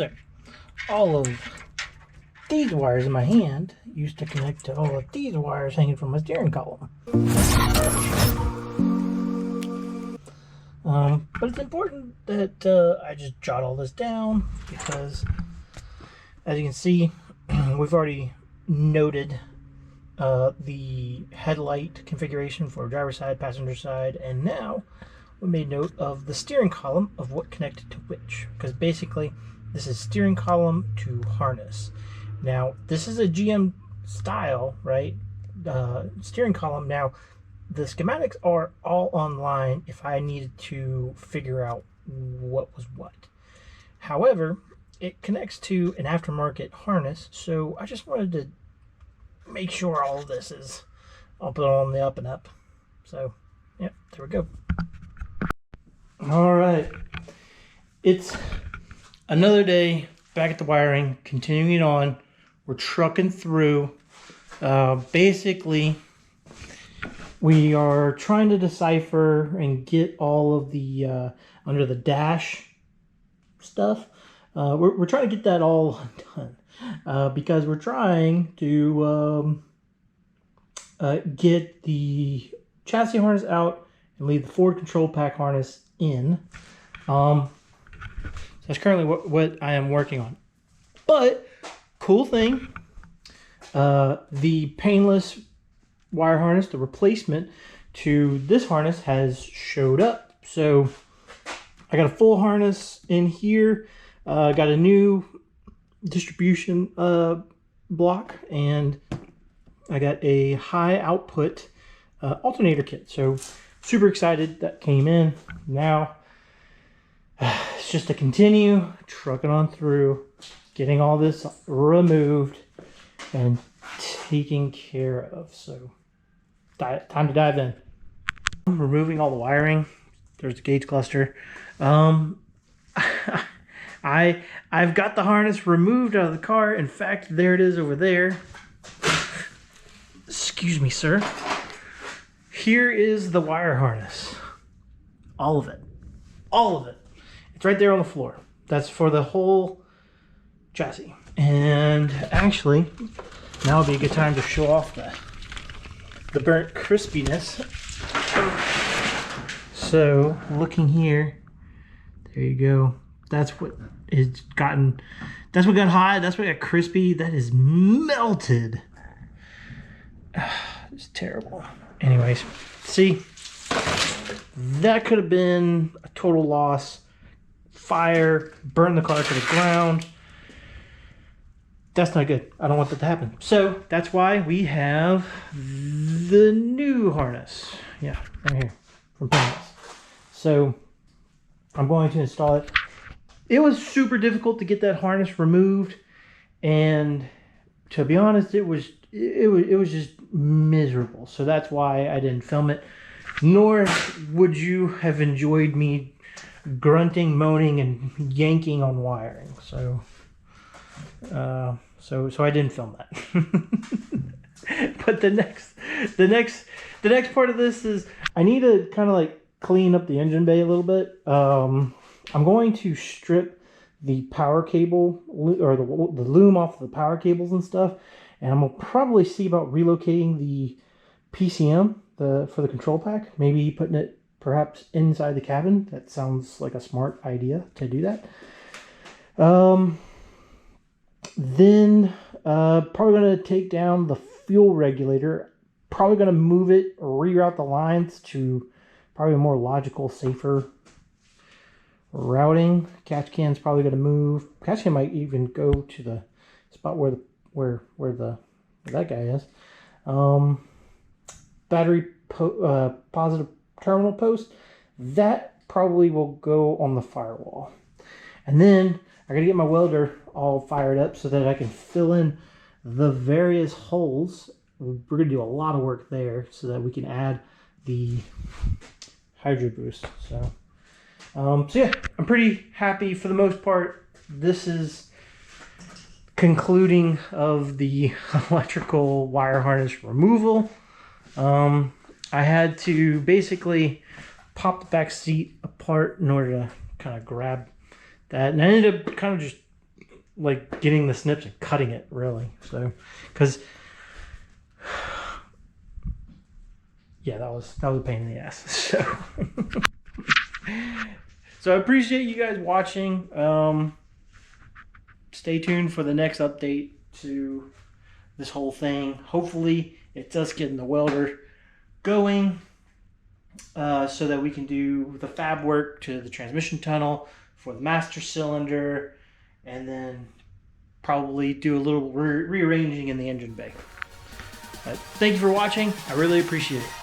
So all of these wires in my hand used to connect to all of these wires hanging from my steering column. But it's important that I just jot all this down because, as you can see, we've already noted the headlight configuration for driver side, passenger side, and now we made note of the steering column of what connected to which, because basically this is steering column to harness. Now this is a GM style, right, steering column. Now the schematics are all online if I needed to figure out what was what. However, it connects to an aftermarket harness, so I just wanted to make sure all of this is up on the up and up. So, yeah, there we go. All right. It's another day back at the wiring, continuing on. We're trucking through. Basically, we are trying to decipher and get all of the under the dash stuff. We're trying to get that all done because we're trying to get the chassis harness out and leave the forward control pack harness in. So that's currently what I am working on. But cool thing, the painless wire harness, the replacement to this harness, has showed up. So I got a full harness in here, got a new distribution block, and I got a high output alternator kit. So super excited that came in. Now it's just to continue trucking on through, getting all this removed and taken care of. So time to dive in. Removing all the wiring. There's the gauge cluster. I've got the harness removed out of the car. In fact, there it is over there. Excuse me, sir. Here is the wire harness. All of it. All of it. It's right there on the floor. That's for the whole chassis. And actually, now would be a good time to show off the burnt crispiness. So, looking here, there you go. That's what it's gotten. That's what got hot. That's what got crispy. That is melted. It's terrible. Anyways, see, that could have been a total loss. Fire, burn the car to the ground. That's not good. I don't want that to happen. So that's why we have the new harness. Yeah, right here from Painless. So I'm going to install it. It was super difficult to get that harness removed, and to be honest, it was just miserable. So that's why I didn't film it. Nor would you have enjoyed me grunting, moaning, and yanking on wiring. So I didn't film that. But the next part of this is I need to kind of like clean up the engine bay a little bit. I'm going to strip the power cable or the loom off the power cables and stuff, and I'm gonna probably see about relocating the PCM for the control pack. Maybe putting it perhaps inside the cabin. That sounds like a smart idea to do that. Then probably going to take down the fuel regulator. Probably going to move it, reroute the lines to probably a more logical, safer routing. Catch can's probably going to move. Catch can might even go to the spot where that guy is. Battery positive terminal post, that probably will go on the firewall. And then I gotta get my welder all fired up so that I can fill in the various holes. We're gonna do a lot of work there so that we can add the Hydro Boost. So yeah, I'm pretty happy for the most part. This is concluding of the electrical wire harness removal. I had to basically pop the back seat apart in order to kind of grab that, and I ended up kind of just like getting the snips and cutting it really. So, because yeah, that was a pain in the ass. So I appreciate you guys watching. Stay tuned for the next update to this whole thing. Hopefully it's us getting the welder going so that we can do the fab work to the transmission tunnel for the master cylinder, and then probably do a little rearranging in the engine bay. But thank you for watching. I really appreciate it.